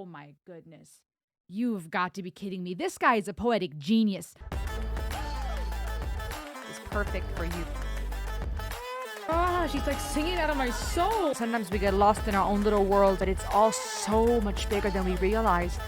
Oh my goodness. You've got to be kidding me. This guy is a poetic genius. It's perfect for you. She's like singing out of my soul. Sometimes we get lost in our own little world, but it's all so much bigger than we realize.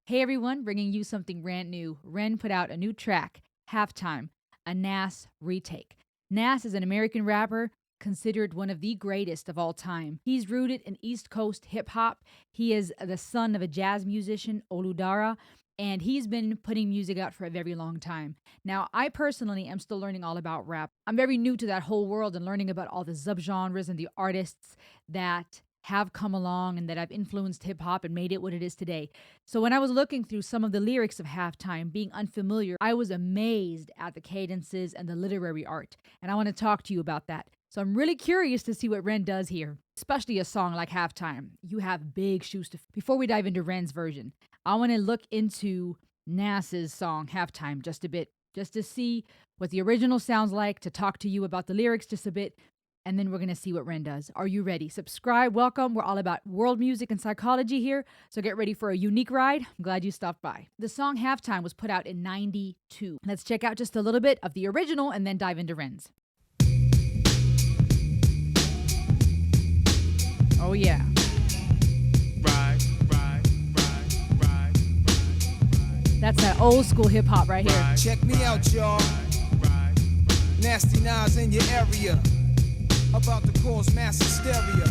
Hey everyone, bringing you something brand new. Ren put out a new track, Halftime, a Nas retake. Nas is an American rapper considered one of the greatest of all time. He's rooted in East Coast hip hop. He is the son of a jazz musician, Oludara, and he's been putting music out for a very long time. Now, I personally am still learning all about rap. I'm very new to that whole world and learning about all the subgenres and the artists that have come along and that have influenced hip hop and made it what it is today. So when I was looking through some of the lyrics of Halftime, being unfamiliar, I was amazed at the cadences and the literary art. And I want to talk to you about that. So I'm really curious to see what Ren does here, especially a song like Halftime. You have big shoes to fill. Before we dive into Ren's version, I want to look into Nas's song Halftime just a bit, just to see what the original sounds like, to talk to you about the lyrics just a bit, and then we're going to see what Ren does. Are you ready? Subscribe, welcome. We're all about world music and psychology here, so get ready for a unique ride. I'm glad you stopped by. The song Halftime was put out in 92. Let's check out just a little bit of the original and then dive into Ren's. Oh yeah. That's that old school hip hop right here. Check me out, y'all. Nasty Nas in your area. About to cause mass hysteria.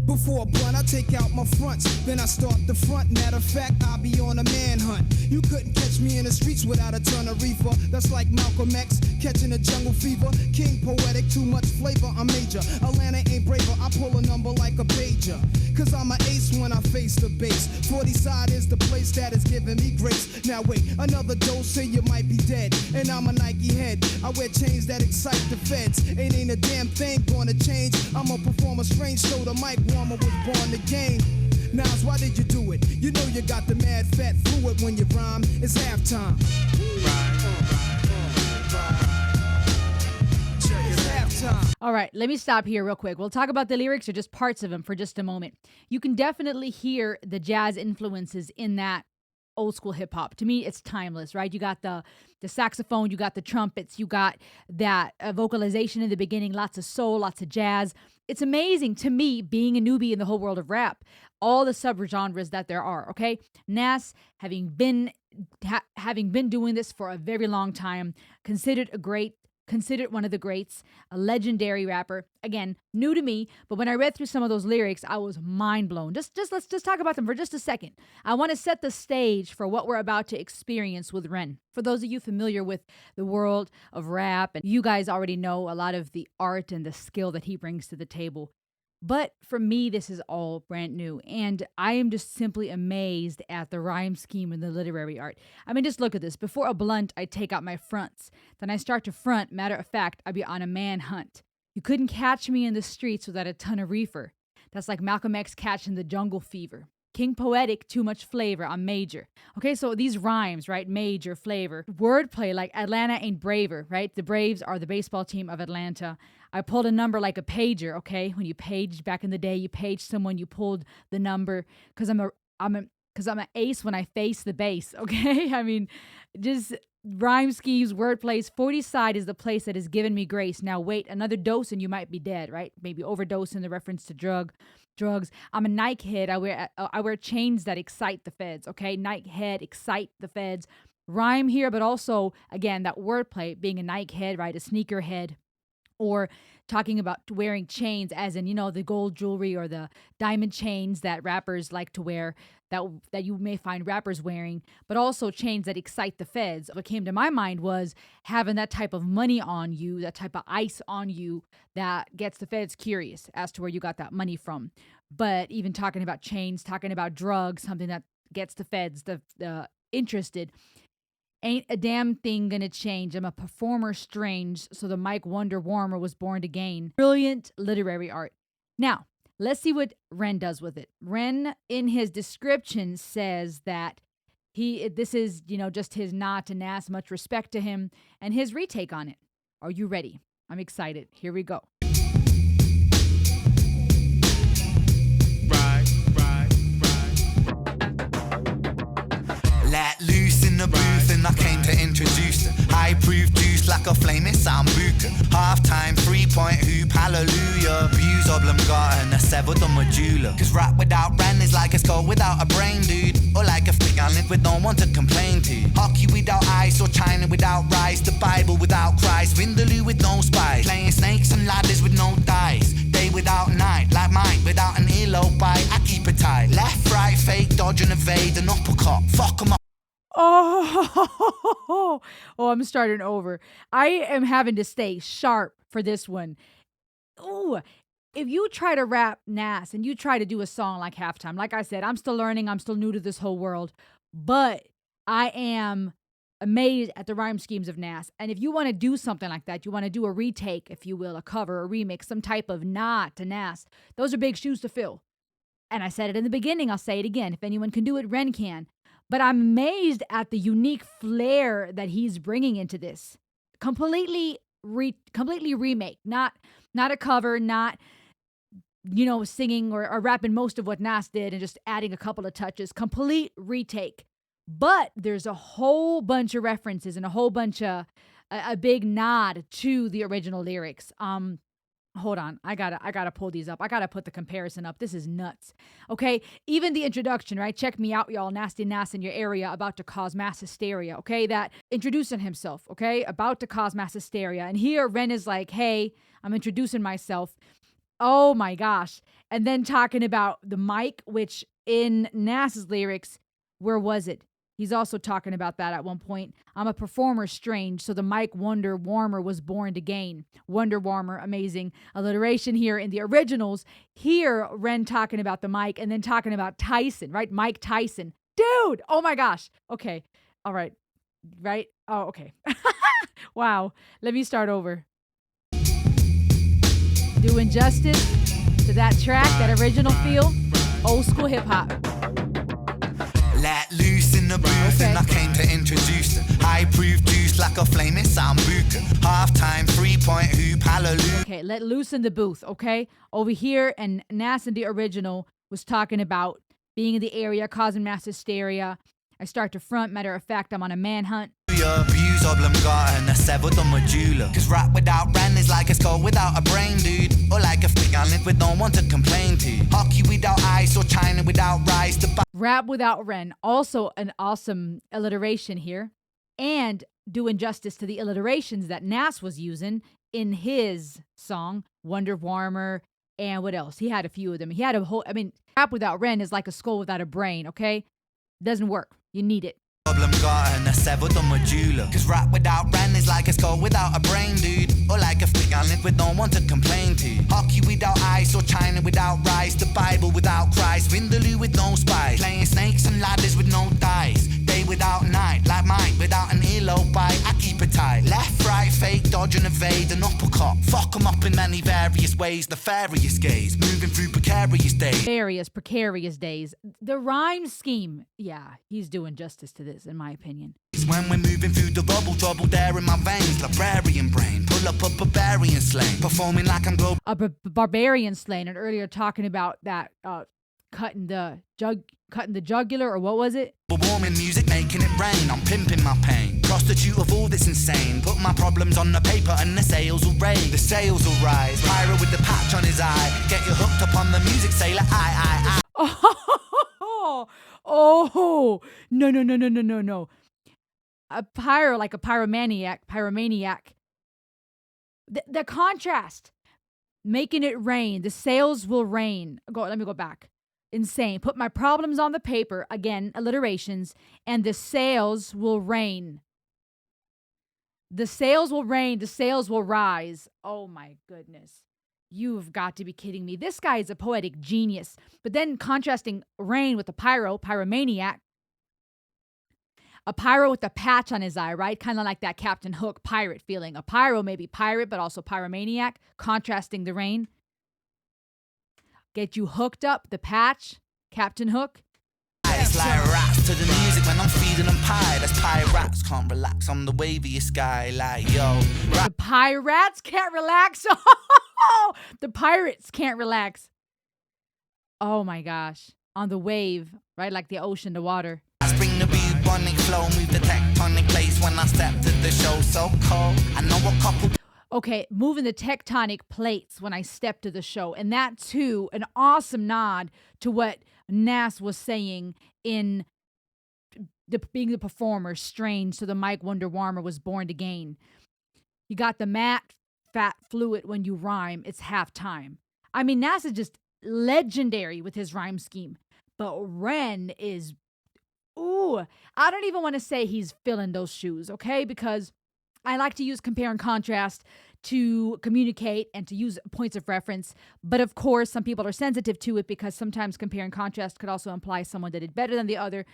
Before a blunt, I take out my fronts, then I start the front. Matter of fact, I'll be on a manhunt. You couldn't catch me in the streets without a ton of reefer. That's like Malcolm X catching a jungle fever. King poetic, too much flavor, I'm major. Atlanta ain't braver, I pull a number like a pager. Cause I'm an ace when I face the base. 40 side is the place that is giving me grace. Now wait, another dose and you might be dead. And I'm a Nike head, I wear chains that excite the feds. Ain't a damn thing gonna change. I'm a performer strange, so the mic warmer was born to game. Nas, why did you do it? You know you got the mad fat fluid when you rhyme. It's halftime. All right, let me stop here real quick. We'll talk about the lyrics or just parts of them for just a moment. You can definitely hear the jazz influences in that old school hip hop. To me, it's timeless, right? You got the saxophone, you got the trumpets, you got that vocalization in the beginning, lots of soul, lots of jazz. It's amazing to me, being a newbie in the whole world of rap, all the subgenres that there are, okay? Nas, having been doing this for a very long time, considered one of the greats, a legendary rapper. Again, new to me, but when I read through some of those lyrics, I was mind blown. Let's just talk about them for just a second. I want to set the stage for what we're about to experience with Ren. For those of you familiar with the world of rap, and you guys already know a lot of the art and the skill that he brings to the table. But for me, this is all brand new, and I am just simply amazed at the rhyme scheme and the literary art. I mean, just look at this. Before a blunt, I take out my fronts. Then I start to front. Matter of fact, I be on a manhunt. You couldn't catch me in the streets without a ton of reefer. That's like Malcolm X catching the jungle fever. King poetic, too much flavor, I'm major. Okay, so these rhymes, right? Major, flavor. Wordplay like Atlanta ain't braver, right? The Braves are the baseball team of Atlanta. I pulled a number like a pager, okay? When you paged back in the day, you paged someone, you pulled the number. Cause I'm an ace when I face the base, okay? I mean, just rhyme schemes, wordplays. 40 side is the place that has given me grace. Now wait, another dose and you might be dead, right? Maybe overdose in the reference to drugs. I'm a Nike head. I wear chains that excite the feds, okay? Nike head, excite the feds. Rhyme here, but also, again, that wordplay, being a Nike head, right? A sneaker head. Or talking about wearing chains as in, the gold jewelry or the diamond chains that rappers like to wear that you may find rappers wearing, but also chains that excite the feds. What came to my mind was having that type of money on you, that type of ice on you that gets the feds curious as to where you got that money from. But even talking about chains, talking about drugs, something that gets the feds the interested. Ain't a damn thing gonna change. I'm a performer strange, so the mic Wonder Warmer was born to gain. Brilliant literary art. Now, let's see what Ren does with it. Ren, in his description, says that this is, just his nod to Nas, much respect to him, and his retake on it. Are you ready? I'm excited. Here we go. Right. like a flaming sambuca. Half-time, 3-point hoop, hallelujah. Views oblongata, a severed the medulla. Cause rap without brand is like a skull without a brain, dude. Or like a fig island with no one to complain to. Hockey without ice or China without rice. The Bible without Christ, Vindaloo with no spice. Playing snakes and ladders with no dice. Day without night, like Mike without an earlobe bite. I keep it tight. Left, right, fake, dodge and evade, an uppercut. Fuck 'em up. Oh, I'm starting over. I am having to stay sharp for this one. Ooh, if you try to rap Nas and you try to do a song like Halftime, like I said, I'm still learning. I'm still new to this whole world, but I am amazed at the rhyme schemes of Nas. And if you want to do something like that, you want to do a retake, if you will, a cover, a remix, some type of nod to Nas, those are big shoes to fill. And I said it in the beginning, I'll say it again. If anyone can do it, Ren can. But I'm amazed at the unique flair that he's bringing into this. Completely remake, not a cover, not singing or rapping most of what Nas did and just adding a couple of touches. Complete retake. But there's a whole bunch of references and a whole bunch of a big nod to the original lyrics. Hold on. I gotta pull these up. I gotta put the comparison up. This is nuts. Okay. Even the introduction, right? Check me out, y'all. Nasty Nas in your area, about to cause mass hysteria. Okay. That introducing himself. Okay. About to cause mass hysteria. And here Ren is like, hey, I'm introducing myself. Oh my gosh. And then talking about the mic, which in Nas's lyrics, where was it? He's also talking about that at one point. I'm a performer strange, so the mic Wonder Warmer was born to gain. Wonder Warmer, amazing. Alliteration here in the originals. Here, Ren talking about the mic and then talking about Tyson, right? Mike Tyson. Dude, oh my gosh. Okay, all right. Right? Oh, okay. Wow. Let me start over. Doing justice to that track, that original feel. Old school hip hop. Let loose in the booth, and I came to introduce them. High-proof juice like a flaming sambuca. Half-time, 3-point hoop, hallelujah. Okay, let loose in the booth, okay? Over here, and Nas in the original was talking about being in the area, causing mass hysteria. I start to front, matter of fact, I'm on a manhunt. Views oblongata, and a severed the medulla. Cause rap without brand is like a skull without a brain, dude. Or like a fig island with no one to complain to. Hockey without ice or China without rice. Rap without Ren. Also an awesome alliteration here. And doing justice to the alliterations that Nas was using in his song, Wonder Warmer, and what else? He had a few of them. He had a whole, rap without Ren is like a skull without a brain, okay? Doesn't work. You need it. And a severed the medulla. Cause rap without brand is like a skull without a brain, dude. Or like a fig island with no one to complain to. Hockey without ice or China without rice. The Bible without Christ, Vindaloo with no spice. Playing snakes and ladders with no dice. Day without night, like Mike without an earlobe bite. I keep it tight. Left, right, fake, dodge and evade, an uppercut. Fuck 'em up in many various ways. Nefarious gaze, moving through precarious days. Precarious days. The rhyme scheme, yeah, he's doing justice to this, in my opinion. When we're moving through the rubble, trouble there in my veins. Librarian brain, pull up a barbarian slang. Performing like I'm global. A barbarian slaying, and earlier talking about that, cutting the jugular, or what was it? Warming music, making it rain. I'm pimping my pain. Prostitute of all that's insane. Put my problems on the paper and the sales will rain. The sales will rise. Pyro with the patch on his eye. Get you hooked up on the music, sailor. I. Oh, no. A pyro, like a pyromaniac. The contrast. Making it rain. The sales will rain. Let me go back. Insane. Put my problems on the paper. Again, alliterations. And the sales will rain. The sales will rain. The sales will rise. Oh my goodness. You've got to be kidding me. This guy is a poetic genius. But then contrasting rain with the pyromaniac. A pyro with a patch on his eye, right? Kind of like that Captain Hook pirate feeling. A pyro, maybe pirate, but also pyromaniac. Contrasting the rain. Get you hooked up, the patch, Captain Hook. It's like rats to the music when I'm feeding them pie. That's pirates can't relax on the waviest guy. Like, yo. The pirates can't relax. The pirates can't relax. Oh my gosh. On the wave, right? Like the ocean, the water. Bring the beat carbonic flow, move the tectonic plates when I step to the show. So cold, I know a couple. Okay, moving the tectonic plates when I step to the show. And that, too, an awesome nod to what Nas was saying in being the performer, Strange, so the Mike Wonder Warmer was born to gain. You got the matte fat fluid when you rhyme, it's halftime. I mean, Nas is just legendary with his rhyme scheme. But Ren is, ooh, I don't even want to say he's filling those shoes, okay? Because I like to use compare and contrast to communicate and to use points of reference. But of course, some people are sensitive to it because sometimes compare and contrast could also imply someone that did better than the other.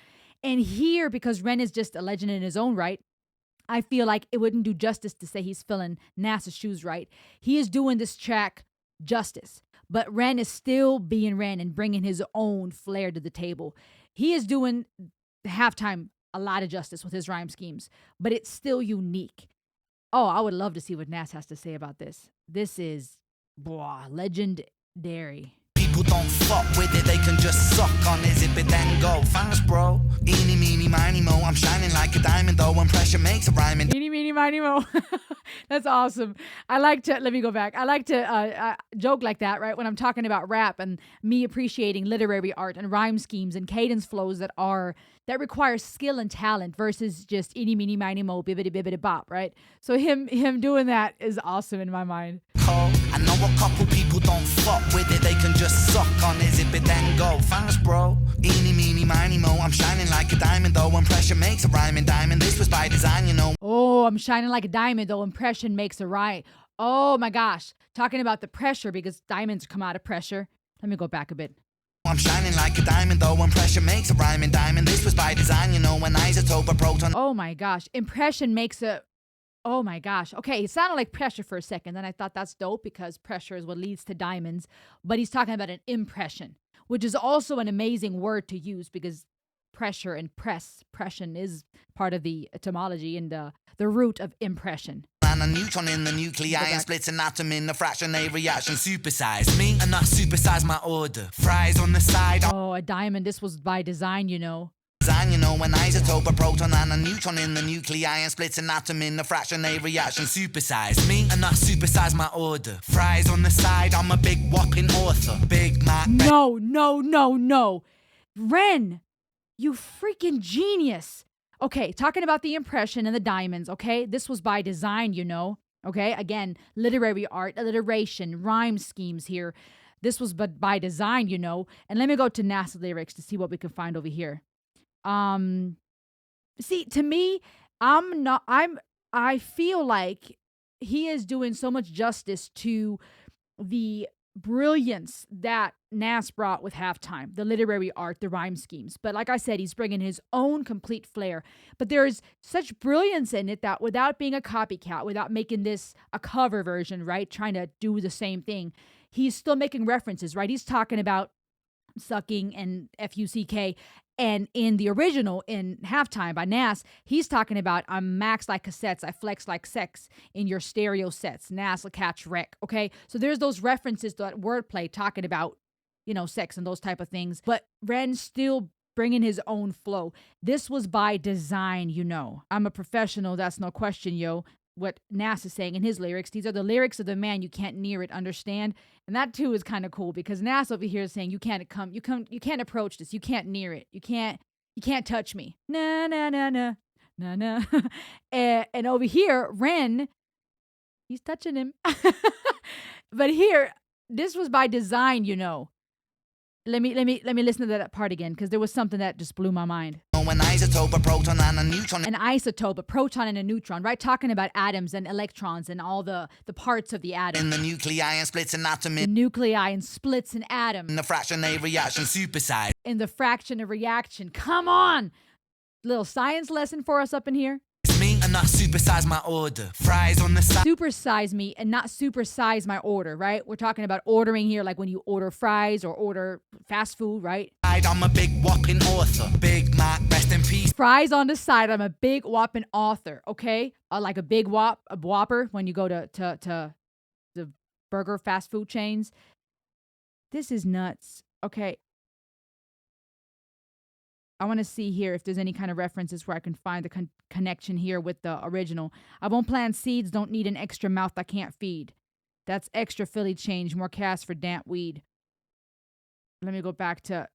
And here, because Ren is just a legend in his own right, I feel like it wouldn't do justice to say he's filling Nas's shoes right. He is doing this track justice. But Ren is still being Ren and bringing his own flair to the table. He is doing halftime a lot of justice with his rhyme schemes, but it's still unique. Oh, I would love to see what Nas has to say about this. This is, legendary. People don't fuck with it, they can just suck on it, zip it then go. Fast, bro. Eeny, meeny, miny, mo. I'm shining like a diamond, though, when pressure makes a rhyming. Eeny, meeny, miny, mo. That's awesome. I like to, let me go back. I like to joke like that, right? When I'm talking about rap and me appreciating literary art and rhyme schemes and cadence flows that require skill and talent versus just eeny, meeny, miny, mo, bibbidi, bibbidi, bop, right? So him doing that is awesome in my mind. I know a couple people don't fuck with it, they can just suck on it, zip it then go. Fast, bro. Eeny, meeny, miny, mo. I'm shining like a diamond, though, when pressure makes a rhyming diamond. This was by design, you know. Oh, I'm shining like a diamond, though impression makes a rhyme. Oh my gosh. Talking about the pressure because diamonds come out of pressure. Let me go back a bit. I'm shining like a diamond, though, when pressure makes a rhyming diamond. This was by design, you know, when isotope a proton. Oh my gosh. Impression makes a... Oh my gosh. Okay, it sounded like pressure for a second. Then I thought that's dope because pressure is what leads to diamonds. But he's talking about an impression, which is also an amazing word to use because pressure and pression is part of the etymology and the root of impression. And a neutron in the nuclei and splits an atom in the fraction A reaction. Supersize me and not supersize my order. Fries on the side. Oh, a diamond. This was by design, you know. You know, when isotope a proton and a neutron in the nuclei and splits an atom in the fraction A reaction. Supersize me and not supersize my order. Fries on the side, I'm a big whopping author. Big Mac. No. Ren, you freaking genius. Okay, talking about the impression and the diamonds, okay? This was by design, you know. Okay, again, literary art, alliteration, rhyme schemes here. This was by design, you know. And let me go to NASA lyrics to see what we can find over here. See, to me, I feel like he is doing so much justice to the brilliance that Nas brought with halftime, the literary art, the rhyme schemes. But like I said, he's bringing his own complete flair. But there's such brilliance in it that without being a copycat, without making this a cover version, right? Trying to do the same thing, he's still making references, right? He's talking about sucking and F-U-C-K. And in the original, in Halftime by Nas, he's talking about I'm max like cassettes, I flex like sex in your stereo sets. Nas will catch wreck, okay? So there's those references to that wordplay talking about, you know, sex and those type of things. But Ren's still bringing his own flow. This was by design, you know. I'm a professional, that's no question, yo. What Nas is saying in his lyrics. These are the lyrics of the man you can't near it, understand? And that too is kind of cool because Nas over here is saying you can't approach this, you can't near it, you can't touch me. Nah. and over here, Ren, he's touching him. But here, this was by design, you know. Let me listen to that part again because there was something that just blew my mind. An isotope, a proton and a neutron. An isotope, a proton and a neutron, right? Talking about atoms and electrons and all the parts of the atom. In the nuclei and splits an atom. The nuclei and splits an atom. In the fraction A reaction, supersize. In the fraction of reaction. Come on! Little science lesson for us up in here. Me and not supersize my order. Fries on the side. Supersize me and not supersize my order, right? We're talking about ordering here, like when you order fries or order fast food, right? I'm a big whopping author. Big Mac, rest in peace. Fries on the side. I'm a big whopping author, okay? Like a big whopper when you go to the burger fast food chains. This is nuts. Okay. I want to see here if there's any kind of references where I can find the connection here with the original. I won't plant seeds, don't need an extra mouth I can't feed. That's extra Philly change, more cash for damp weed. Let me go back to...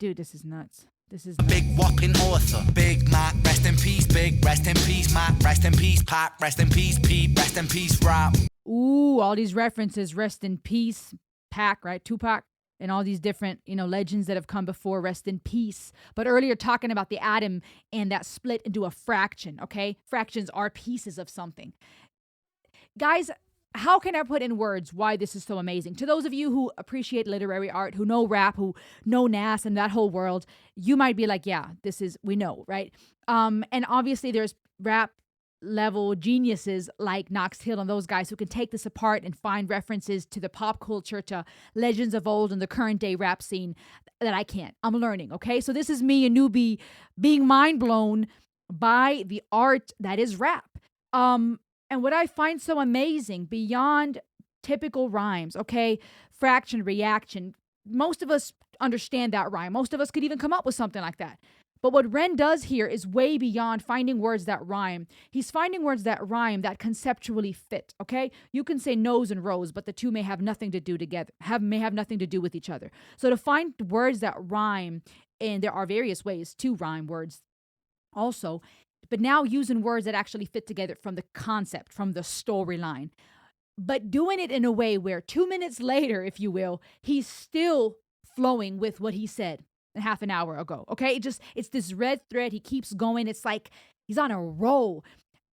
Dude, this is nuts. This is nuts. Big whopping author, Big Mac, rest in peace, Big, rest in peace, Mac, rest in peace, Pat, rest in peace, Pete, rest in peace, rap. Ooh, all these references, rest in peace, Pac, right? Tupac, and all these different, legends that have come before, rest in peace. But earlier talking about the atom and that split into a fraction, okay? Fractions are pieces of something. Guys, how can I put in words why this is so amazing? To those of you who appreciate literary art, who know rap, who know Nas and that whole world, you might be like, yeah, we know, right? And obviously there's rap level geniuses like Knox Hill and those guys who can take this apart and find references to the pop culture, to legends of old and the current day rap scene that I can't. I'm learning, okay? So this is me, a newbie, being mind blown by the art that is rap. And what I find so amazing beyond typical rhymes, okay, fraction, reaction, most of us understand that rhyme. Most of us could even come up with something like that. But what Ren does here is way beyond finding words that rhyme. He's finding words that rhyme that conceptually fit, okay? You can say nose and rose, but the two may have nothing to do together, may have nothing to do with each other. So to find words that rhyme, and there are various ways to rhyme words also, but now using words that actually fit together from the concept, from the storyline, but doing it in a way where 2 minutes later, if you will, he's still flowing with what he said half an hour ago. Okay. It's this red thread. He keeps going. It's like he's on a roll.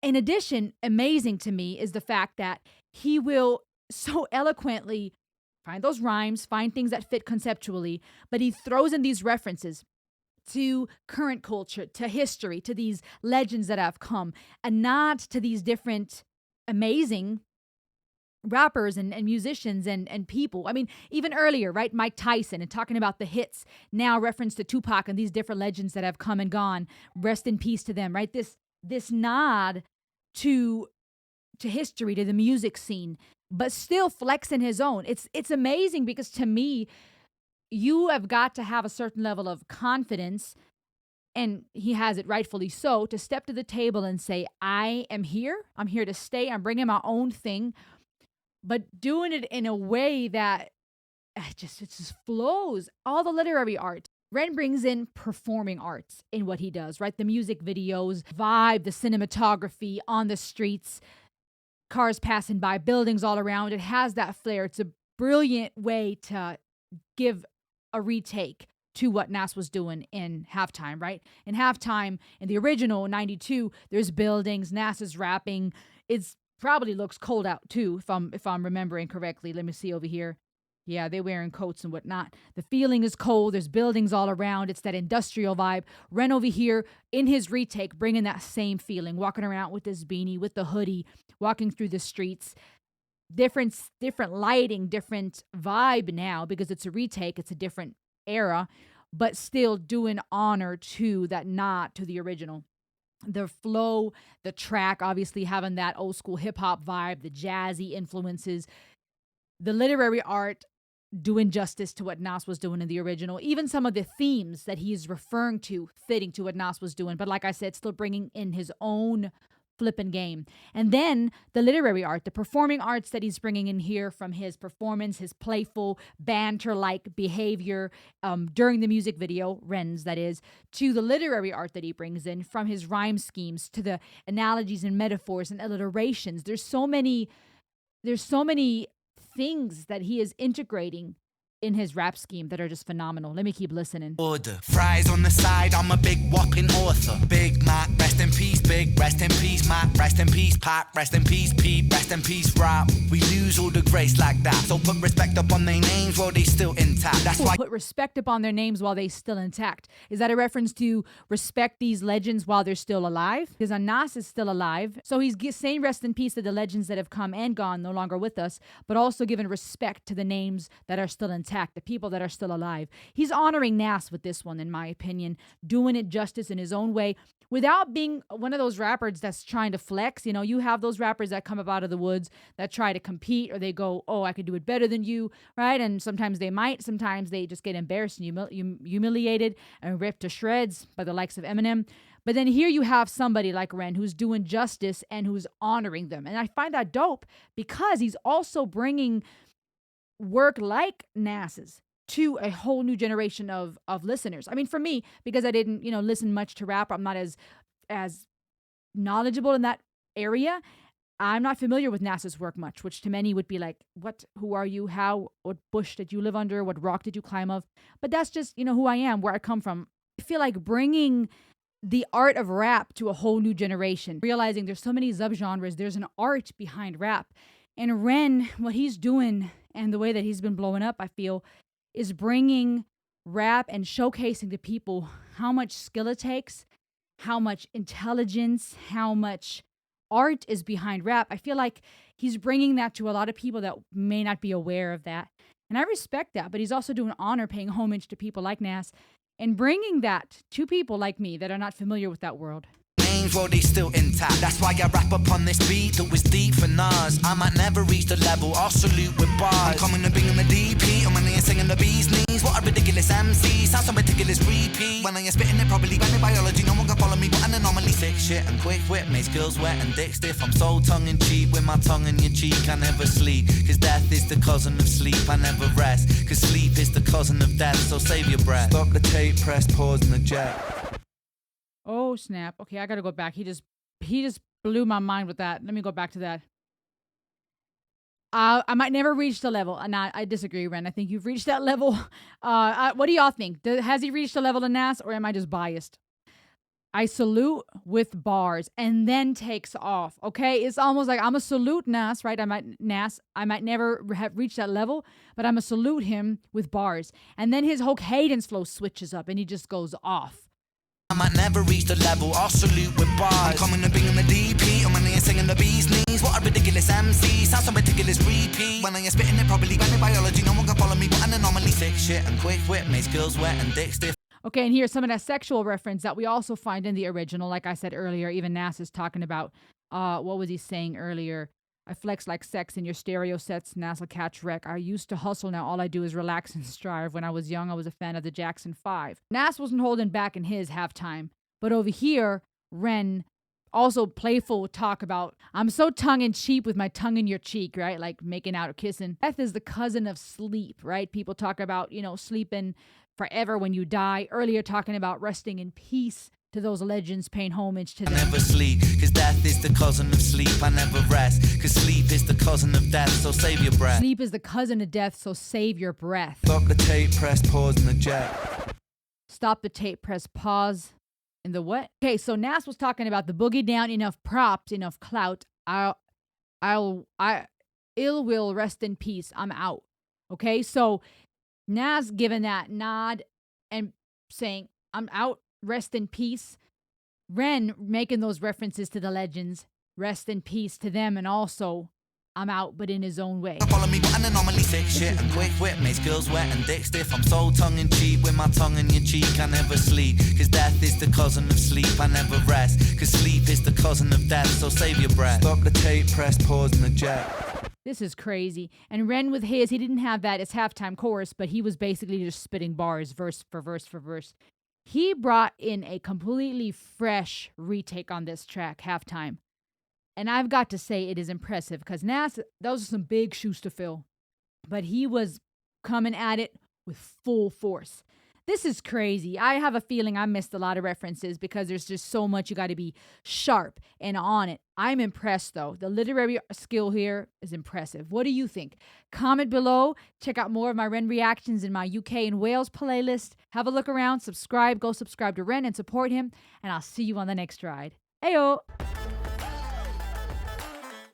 In addition, amazing to me is the fact that he will so eloquently find those rhymes, find things that fit conceptually, but he throws in these references to current culture, to history, to these legends that have come, and not to these different amazing rappers and musicians and people. I mean, even earlier, right? Mike Tyson and talking about the hits, now reference to Tupac and these different legends that have come and gone. Rest in peace to them, right? This nod to history, to the music scene, but still flexing his own. It's amazing because to me, you have got to have a certain level of confidence, and he has it rightfully so, to step to the table and say, I am here. I'm here to stay. I'm bringing my own thing, but doing it in a way that it just flows. All the literary art. Ren brings in performing arts in what he does, right? The music videos, vibe, the cinematography on the streets, cars passing by, buildings all around. It has that flair. It's a brilliant way to give a retake to what Nas was doing in Halftime, right? In Halftime, in the original 92, there's buildings, Nas is rapping. It's probably looks cold out too, if I'm remembering correctly. Let me see over here. Yeah, they're wearing coats and whatnot. The feeling is cold. There's buildings all around. It's that industrial vibe. Ren over here in his retake, bringing that same feeling, walking around with this beanie, with the hoodie, walking through the streets. Different lighting, different vibe now because it's a retake. It's a different era, but still doing honor to that nod to the original. The flow, the track, obviously having that old school hip hop vibe, the jazzy influences, the literary art doing justice to what Nas was doing in the original. Even some of the themes that he's referring to fitting to what Nas was doing. But like I said, still bringing in his own flipping game. And then the literary art, the performing arts that he's bringing in here from his performance, his playful banter-like behavior during the music video, Ren's that is, to the literary art that he brings in from his rhyme schemes to the analogies and metaphors and alliterations. There's so many things that he is integrating in his rap scheme that are just phenomenal. Let me keep listening. Order. Fries on the side, I'm a big whopping author. Big Mac, rest in peace, Big, rest in peace, Mac, rest in peace, Pat, rest in peace, Pete, rest in peace, rap. We lose all the grace like that. So put respect up on their names while they still intact. That's why. Put respect upon their names while they still intact. Is that a reference to respect these legends while they're still alive? Because Nas is still alive. So he's saying rest in peace to the legends that have come and gone, no longer with us, but also giving respect to the names that are still intact. intact, the people that are still alive. He's honoring Nas with this one, in my opinion, doing it justice in his own way without being one of those rappers that's trying to flex. You know, you have those rappers that come up out of the woods that try to compete, or they go, oh, I could do it better than you, right? And sometimes they might, sometimes they just get embarrassed and humiliated and ripped to shreds by the likes of Eminem. But then here you have somebody like Ren who's doing justice and who's honoring them. And I find that dope because he's also bringing work like Nas's to a whole new generation of listeners. I mean, for me, because I didn't, listen much to rap, I'm not as knowledgeable in that area. I'm not familiar with Nas's work much, which to many would be like, what, who are you? How, what bush did you live under? What rock did you climb of? But that's just, who I am, where I come from. I feel like bringing the art of rap to a whole new generation, realizing there's so many subgenres, there's an art behind rap. And Ren, what he's doing and the way that he's been blowing up, I feel, is bringing rap and showcasing to people how much skill it takes, how much intelligence, how much art is behind rap. I feel like he's bringing that to a lot of people that may not be aware of that. And I respect that, but he's also doing honor, paying homage to people like Nas, and bringing that to people like me that are not familiar with that world. Names, well, they still intact. That's why I rap upon this beat that was deep for Nas. I might never reach the level, I'll salute with bars. I'm coming and bringing the DP, I'm running and singing the bee's knees. What a ridiculous MC, sounds so ridiculous repeat. When I am spitting it properly, when in biology, no one can follow me. What an anomaly, thick shit and quick wit, made skills wet and dick stiff. I'm so tongue-in-cheek with my tongue in your cheek. I never sleep, cause death is the cousin of sleep. I never rest, cause sleep is the cousin of death. So save your breath. Stop the tape, press pause and eject. Oh, snap. Okay, I got to go back. He just blew my mind with that. Let me go back to that. I might never reach the level. And I disagree, Ren. I think you've reached that level. What do y'all think? Has he reached the level of Nas, or am I just biased? I salute with bars and then takes off. Okay, it's almost like I'm a salute Nas, right? I might never have reached that level, but I'm a salute him with bars, and then his whole cadence flow switches up, and he just goes off. I might never reach the level, I'll salute with bars. I'm coming and bringing the DP, I'm running and singing the bee's knees. What a ridiculous MC, sounds so ridiculous repeat. When I am spitting it properly, when in biology, no one can follow me. What an anomaly, thick shit and quick wit, made skills wet and dick stiff. Okay, and here's some of that sexual reference that we also find in the original. Like I said earlier, even Nas is talking about, what was he saying earlier? I flex like sex in your stereo sets, Nas will catch wreck. I used to hustle, now all I do is relax and strive. When I was young, I was a fan of the Jackson 5. Nas wasn't holding back in his halftime. But over here, Ren also playful talk about, I'm so tongue-in-cheek with my tongue in your cheek, right? Like making out or kissing. Death is the cousin of sleep, right? People talk about, sleeping forever when you die. Earlier talking about resting in peace to those legends, paying homage to them. I never sleep, cause death is the cousin of sleep. I never rest, cause sleep is the cousin of death, so save your breath. Sleep is the cousin of death, so save your breath. Stop the tape, press pause and eject. Stop the tape, press pause. In the what? Okay, so Nas was talking about the boogie down, enough props, enough clout. Ill will rest in peace. I'm out. Okay, so Nas giving that nod and saying, I'm out, rest in peace. Ren making those references to the legends, rest in peace to them, and also, I'm out, but in his own way. Follow me, what an anomaly, thick shit and quick wit, made skills wet and dick stiff. I'm so tongue-in-cheek with my tongue in your cheek. I never sleep, cause death is the cousin of sleep. I never rest, cause sleep is the cousin of death, so save your breath. Stop the tape, press pause and eject. This is crazy. And Ren with his, he didn't have that as halftime chorus, but he was basically just spitting bars, verse for verse for verse. He brought in a completely fresh retake on this track, halftime. And I've got to say it is impressive because Nas, those are some big shoes to fill. But he was coming at it with full force. This is crazy. I have a feeling I missed a lot of references because there's just so much you got to be sharp and on it. I'm impressed, though. The literary skill here is impressive. What do you think? Comment below. Check out more of my Ren reactions in my UK and Wales playlist. Have a look around. Subscribe. Go subscribe to Ren and support him. And I'll see you on the next ride. Ayo!